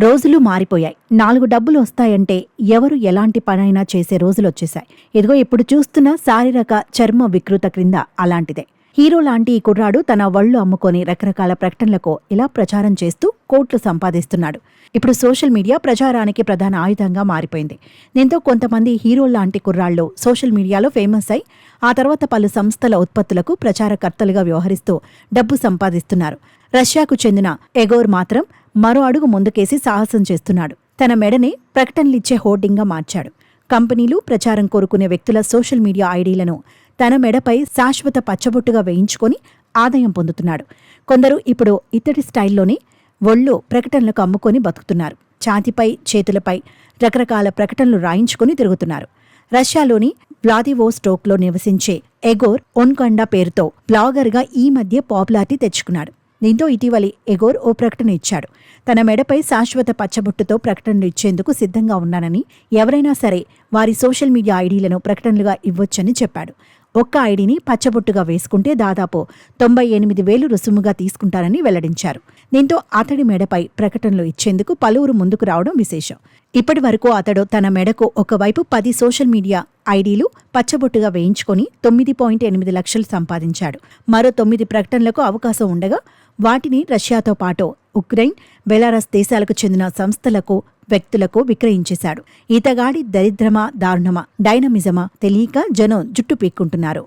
రోజులు మారిపోయాయి. 4 డబ్బులు వస్తాయంటే ఎవరు ఎలాంటి పనైనా చేసే రోజులొచ్చేశాయి. ఇదిగో ఇప్పుడు చూస్తున్న శారీరక చర్మ వికృత క్రింద అలాంటిదే. హీరో లాంటి ఈ కుర్రాడు తన వళ్ళు అమ్ముకొని రకరకాల ప్రకటనలకు ఇలా ప్రచారం చేస్తూ కోట్లు సంపాదిస్తున్నాడు. ఇప్పుడు సోషల్ మీడియా ప్రచారానికి ప్రధాన ఆయుధంగా మారిపోయింది. దీంతో కొంతమంది హీరో లాంటి కుర్రాళ్ళు సోషల్ మీడియాలో ఫేమస్ అయి ఆ తర్వాత పలు సంస్థల ఉత్పత్తులకు ప్రచారకర్తలుగా వ్యవహరిస్తూ డబ్బు సంపాదిస్తున్నారు. రష్యాకు చెందిన ఎగోర్ మాత్రం మరో అడుగు ముందుకేసి సాహసం చేస్తున్నాడు. తన మెడని ప్రకటనలిచ్చే హోర్డింగ్గా మార్చాడు. కంపెనీలు ప్రచారం కోరుకునే వ్యక్తుల సోషల్ మీడియా ఐడీలను తన మెడపై శాశ్వత పచ్చబొట్టుగా వేయించుకొని ఆదాయం పొందుతున్నాడు. కొందరు ఇప్పుడు ఇతడి స్టైల్లోనే ఒళ్ళు ప్రకటనలకు అమ్ముకొని బతుకుతున్నారు. ఛాతీపై చేతులపై రకరకాల ప్రకటనలు రాయించుకొని తిరుగుతున్నారు. రష్యాలోని వ్లాదివోస్టోక్లో నివసించే ఎగోర్ ఒన్కండా పేరుతో బ్లాగర్గా ఈ మధ్య పాపులారిటీ తెచ్చుకున్నాడు. దీంతో ఇటీవలి ఎగోర్ ఓ ప్రకటన ఇచ్చాడు. తన మెడపై శాశ్వత పచ్చబొట్టుతో ప్రకటనలు ఇచ్చేందుకు సిద్ధంగా ఉన్నానని, ఎవరైనా సరే వారి సోషల్ మీడియా ఐడీలను ప్రకటనలుగా ఇవ్వొచ్చని చెప్పాడు. ఒక్క ఐడీని పచ్చబొట్టుగా వేసుకుంటే దాదాపు 98,000 రుసుముగా తీసుకుంటారని వెల్లడించారు. దీంతో అతడి మెడపై ప్రకటనలు ఇచ్చేందుకు పలువురు ముందుకు రావడం విశేషం. ఇప్పటి వరకు అతడు తన మెడకు ఒకవైపు 10 సోషల్ మీడియా ఐడీలు పచ్చబొట్టుగా వేయించుకొని 9.8 లక్షలు సంపాదించాడు. మరో 9 ప్రకటనలకు అవకాశం ఉండగా వాటిని రష్యాతో పాటు ఉక్రెయిన్, బెలారస్ దేశాలకు చెందిన సంస్థలకు, వ్యక్తులకు విక్రయించేశాడు. ఈతగాడి దరిద్రమా దారుణమా, డైనమిజమా తెలియక జనం జుట్టు పీక్కుంటున్నారు.